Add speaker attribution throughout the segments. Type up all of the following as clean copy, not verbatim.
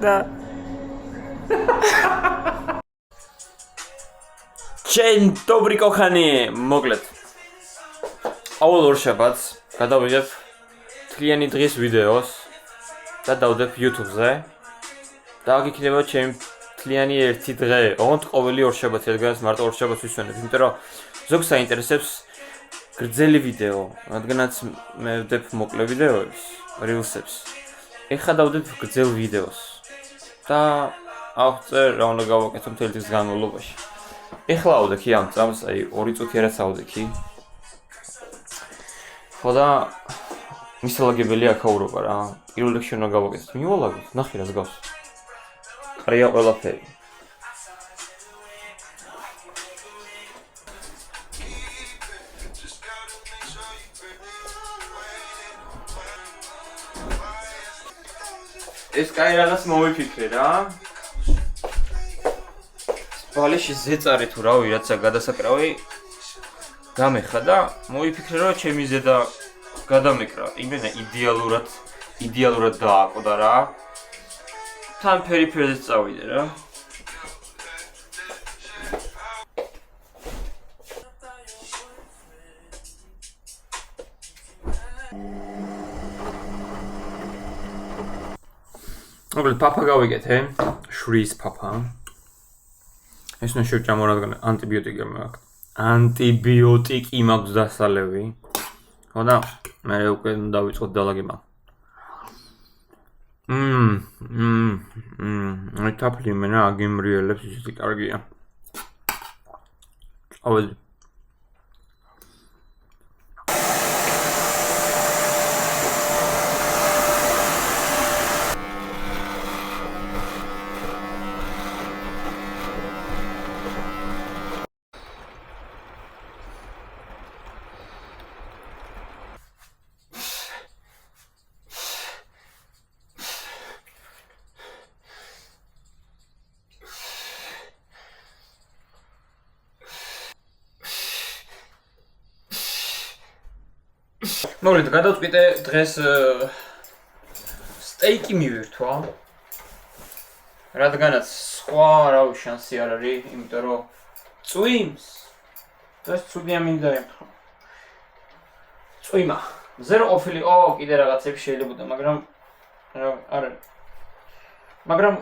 Speaker 1: Da. Dzień dobry kochani, moglet. Aول ორ შაბათს გადავიღებ თლიანი დღის ვიდეოს და დავდებ YouTube-ზე. და აქ იქნება ჩემი თლიანი ერთი დღე. ოღონდ ყოველი ორ შაბათს, რადგანაც მარტო ორ შაბათს ვისვენებ, იმიტომ რომ ზოგს აინტერესებს გრძელი ვიდეო, რადგანაც მე ვდებ მოკლე ვიდეოებს, rilsებს. ეხლა დავდებ გრძელ ვიდეოს. და აღწერ რა უნდა გავაკეთო მთელი დღის განმავლობაში. ეხლა ავდექი ამ წამს, აი 2 წუთი რაც ავდექი. ხოდა მისალაგებელი აქაურობა რა. პირველ რიგში უნდა გავაკეთოთ. მივალაგოთ, ნახე რას გავს. ყრია ყველაფერი. ეს კაი რაღაც მოვიფიქრე რა. ბალიში ზეწარი თუ რავი რაცა გადასაკრავი გამეხა და მოვიფიქრე რომ ჩემი ზედა გადამეკრა. იმენა იდეალურად დააყდა რა. თან ფერიფერზე წავიდე რა. მოკლედ პაპა გავიგეთე, შრის პაპა. ეს ნუ შევჭამო რადგან ანტიბიოტიკი მაქვს დასალევი. ხოდა მე უკვე დავიწყოთ დალაგება. აი თაფლი მენა აგიმრიელებს ისეთი კარგია. ავედი. მოკლედ გადავწყვიტე დღეს სტეიკი მივირთვა. რადგანაც სხვა რავი შანსი არ არის, იმიტომ რომ წვიმს. ეს ცუდია მინდა ემხო. წვიმა. ზერო ყოფილიყო კიდე რაღაცები შეიძლებოდა, მაგრამ არ არის. მაგრამ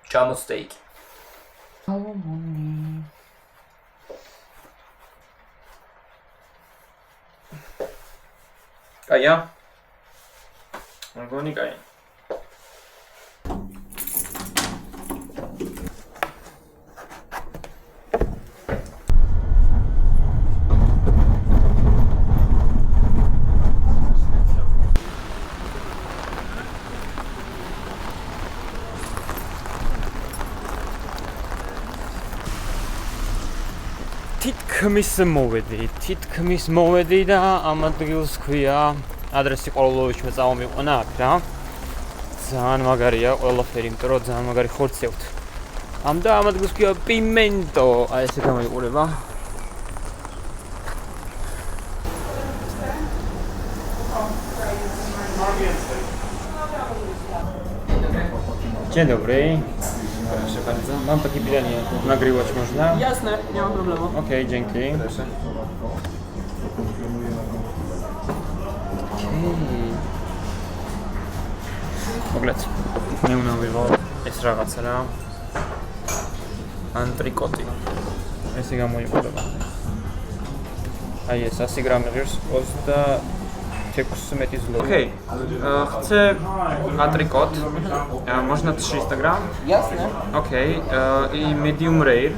Speaker 1: ჭამო სტეიკი. კაია? მგონი კაია. თითქმის მოვედი და ამ ადგილს ქვია ადრესი ყოველოვიჩმე წამომიყვანა აქ რა. ძალიან მაგარია ყველაფერი, იმიტომ რომ ძალიან მაგარი ხორცევთ. ამ ადგილს ქვია პიმენტო, აი ესე გამოიყურება. Dzień dobry. Proszę bardzo. Mam takie pytanie. Nagrywać można?
Speaker 2: Jasne, nie ma problemu.
Speaker 1: Okej, dzięki. Proszę. მოკლედ მე უნდა ვიღო ეს რაღაცა რა ანტრიკოტი ესე გამოიყურება აი ეს 100 გრამი ღირს 26 злотых. Окей. Chcę антрикот. Можно 300 грамм?
Speaker 2: Ясно.
Speaker 1: Окей. И medium rare.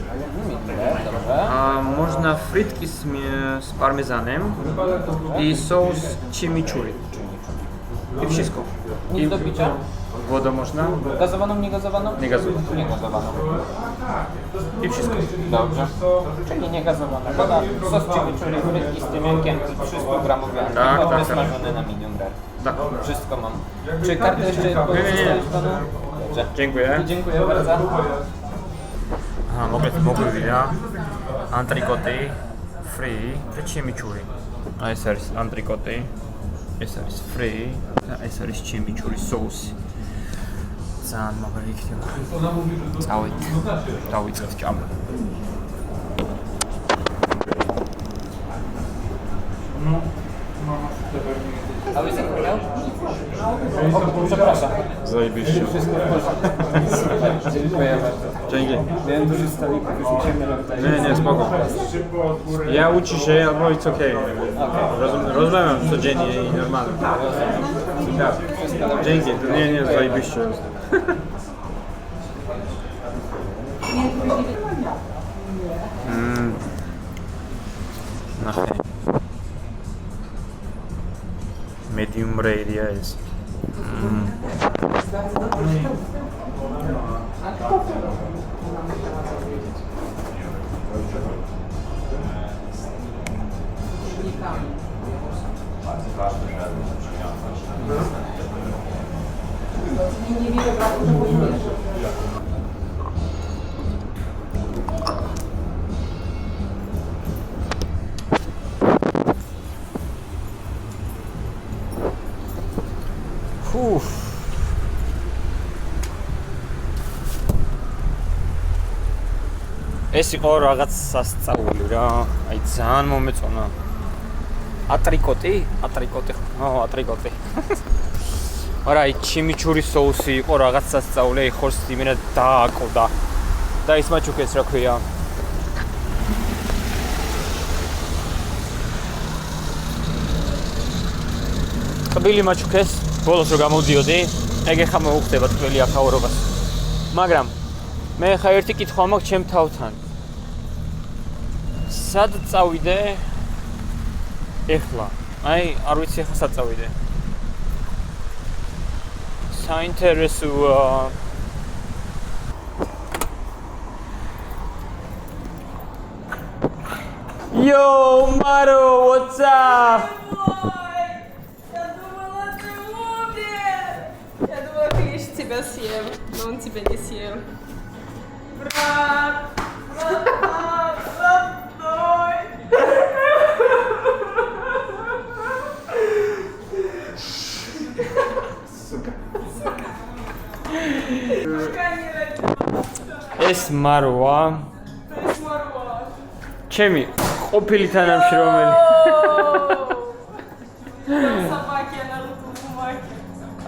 Speaker 2: Dobrze.
Speaker 1: Можно фритки с пармезаном и соус чимичури. I wszystko.
Speaker 2: Nic do picia?
Speaker 1: Wodę można?
Speaker 2: Gazowaną, niegazowaną?
Speaker 1: Niegazowaną.
Speaker 2: Niegazowaną.
Speaker 1: I wszystko.
Speaker 2: Dobrze. Czyli niegazowana. Woda, sos chimichurri, frytki z tymiankiem i 300 gramów
Speaker 1: Tak.
Speaker 2: wysmażone na medium rare.
Speaker 1: Tak.
Speaker 2: Wszystko mam. Czy kartę jeszcze pozostawisz panu? Dobrze.
Speaker 1: Dziękuję.
Speaker 2: Dziękuję bardzo.
Speaker 1: Aha, mogę widać. Antrikoty, free, chimichurri. A jest antrikoty. ეს არის free და ეს არის chimichurri sauce. ძალიან მაგარი იქნება. წავით. დავიწყეთ ჭამა.
Speaker 3: Zajebiście. Dzięki. Nie, spoko. Ja uczy się, albo it's okej. Rozmawiam codziennie i normalnie. Dzięki, nie, zajebiście jest.
Speaker 1: Medium rare jest. ეს იყო რაღაც სასწაული რა. აი ძალიან მომეწონა. ატრიკოტი? ატრიკოტი. არა, აი ჩიმიჩური соуსი იყო რაღაც სასწაული, აი ხორცს იმენად დააკოდა. და ის მაჩუკეს რა ქვია? ტკბილი მაჩუკეს, ბოლოს რო გამოდიოდი, ეგ ეხა მოუხდება ტკბილი ახაურობას. მაგრამ მე ხა ერთი კითხვა მაქვს ჩემ თავთან. სად წავიდე? ეხლა. აი, არ ვიცი ეხლა სად წავიდე. საინტერესოა. Yo, Maro, what's up?
Speaker 4: Я думала, ты умер! Я думала, Криш тебя съел, но он тебя не съел. Брат! Родной!
Speaker 3: Сука.
Speaker 4: Пока не родился.
Speaker 1: ეს მარვა.
Speaker 4: Это Марва.
Speaker 1: ჩემი ყოფილი თანამშრომელი.
Speaker 4: Собаки, я на руку бумаги.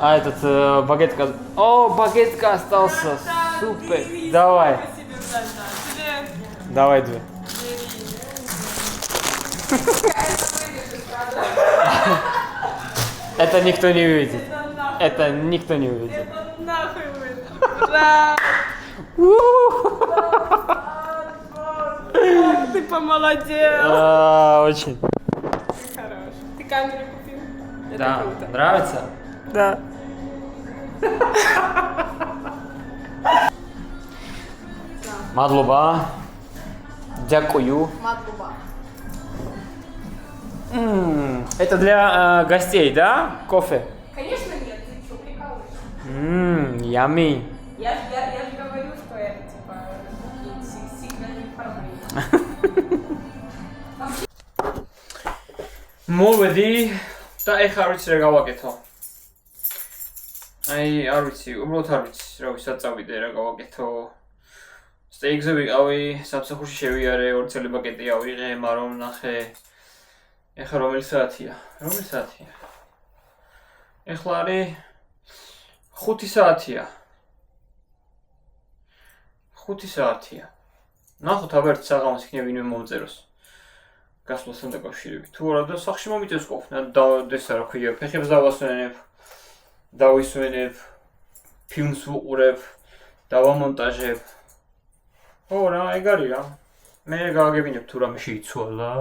Speaker 1: А этот багетка. О, багетка остался. Супер. Давай.
Speaker 4: Спасибо, да. Тебе
Speaker 1: Давай две. Это никто не увидит. Это никто не увидит.
Speaker 4: это нахуй выйдет. Ура! Ах, ты помолодел.
Speaker 1: Очень.
Speaker 4: Ты хорош. Ты камеру купил? Это
Speaker 1: Да.
Speaker 4: круто.
Speaker 1: Нравится?
Speaker 4: Да.
Speaker 1: Мадлоба. Дякую.
Speaker 4: Матлуба.
Speaker 1: Это для гостей, да? Кофе.
Speaker 4: Конечно нет, ты что, прикалываешься?
Speaker 1: Ями.
Speaker 4: Я же говорю, что это типа секретная информация.
Speaker 1: მოვედი და ეხლა არ ვიცი რა გავაკეთო. აი, არ ვიცი, უბრალოდ არ ვიცი, რა ვიცი, წავიდე რა გავაკეთო. სტეიგზე ვიყავი, სამსახურში შევიარე, 2 წელი პაკეტი ავიღე, მაგრამ ნახე. ეხლა რომელი საათია? რომელი საათია? ეხლა არის 5 საათია. 5 საათია. ნახოთ აბა ერთ საღამოს იქნება ვინმე მომწეროს. გასვლასთან დაკავშირებით. თუ არა და სახში მომიწევს ყოფნა და ესა რა ქვია, ფეხებს დავასვენებ, დავისვენებ, ფილმს ვუყურებ, დავამონტაჟებ. ო რა, ეგ არის რა. მე გავაგებინებ თუ რამე შეიცვალა.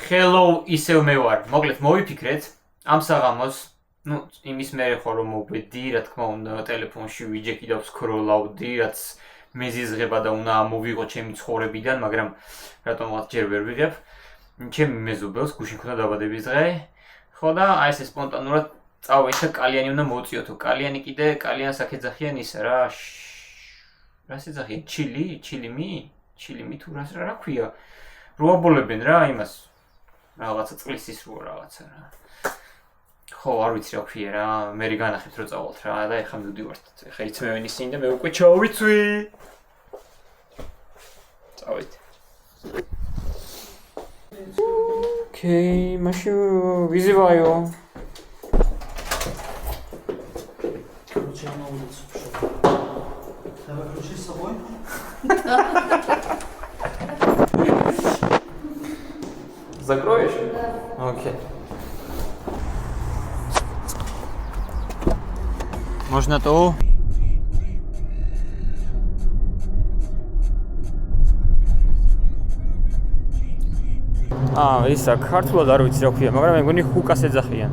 Speaker 1: Hello, ისევ მე ვარ. მოკლედ მოვიფიქრეთ ამ საღამოს, ну, იმის მერე ხო რომ მოვედი, რა თქმა უნდა, ტელეფონში ვიჯექი და ვსკროლავდი, რაც მეზიზღება და უნდა ამოვიღო ჩემი ცხოვრებიდან, მაგრამ რატომღაც ჯერ ვერ ვიღებ. ჩემი მეზობელს გუშინ ხოდა დაბადების დღე. ხო და აი ესე სპონტანურად წავეცა კალიანი უნდა მოვწიოთო. კალიანი კიდე კალიანს აქეძახიან ისა რა. რას ეძახიან? ჩილიმი თუ რა ქვია? რო აბოლებენ რა იმას. რაღაცა წყლის ის რო რაღაცა რა. ხო, არ ვიცი რა ქვია რა, მე განახეთ რომ წავალთ რა და ეხლა მივდივართ. ეხლა იცმევენ ისინი და მე უკვე ჩავიცვი. წავით. Okay, მაშინ ვიზივაიო.
Speaker 5: Короче, я на улицу пошел. Давай ключи с собой.
Speaker 1: Закроешь? Да. Окей. Можно то? ისა ქართულად არ ვიცი რა ქვია, მაგრამ მე მგონი ჰუკას ეძახიან.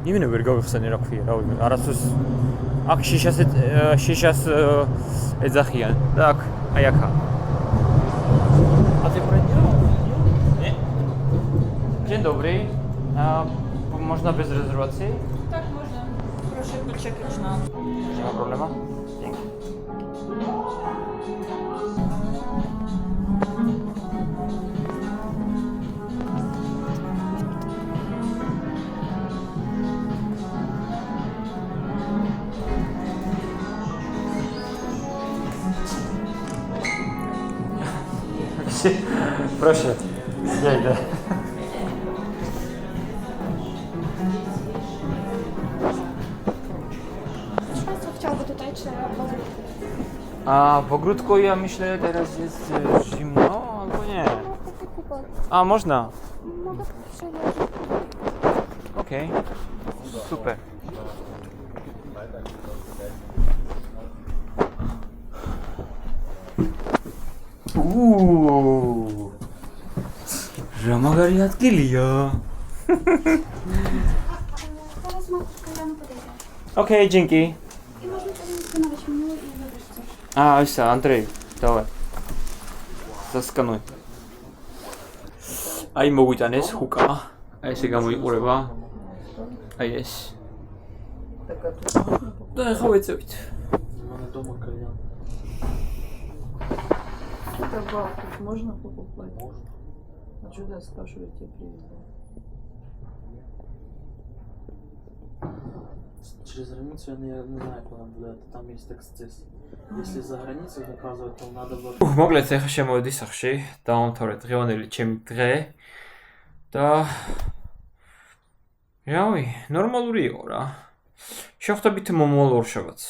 Speaker 1: იმენა ვერ გავიხსენე რა ქვია, რავი, არასდროს აქ შიშას ეძახიან და აქ აი აქა.
Speaker 5: А ты бронировал?
Speaker 1: Нет. Dzień dobry. Można bez rezerwacji?
Speaker 4: Так можно. Прошу почекать на.
Speaker 1: Nie ma problemu? Dzięki. Proszę, ja idę.
Speaker 6: Czy Państwo chciałby tutaj, czy powrót?
Speaker 1: A w ogródku ja myślę teraz jest zimno albo nie.
Speaker 6: Mogę kupić.
Speaker 1: A można?
Speaker 6: Mogę przejeżdżać.
Speaker 1: Okej. Super. Ramagari adgiliya.
Speaker 6: Teraz mateczka rano podejdzie.
Speaker 1: Okej, dzięki.
Speaker 6: I można sobie skanować menu i wybrać coś.
Speaker 1: Все, Андрей, давай. Заскануй. აი მოვიტანეს ჰუკა. აი ესე გამოიყურება. აი ეს. და ახლა ვეწევით.
Speaker 5: У меня дома кальян.
Speaker 7: Это бар, тут можно покупать? А что я спрашиваю, я тебе привезу?
Speaker 5: Через границу я не знаю, куда буду. Это там есть эксцесс. Если за границей заказывать, то надо было...
Speaker 1: მოგლეთ ახლა შემოვედი სახში, დავამთავრე დღევანდელი ჩემი დღე და რავი, ნორმალური იყო რა. შევხვდებით მომავალ ორშაბათს.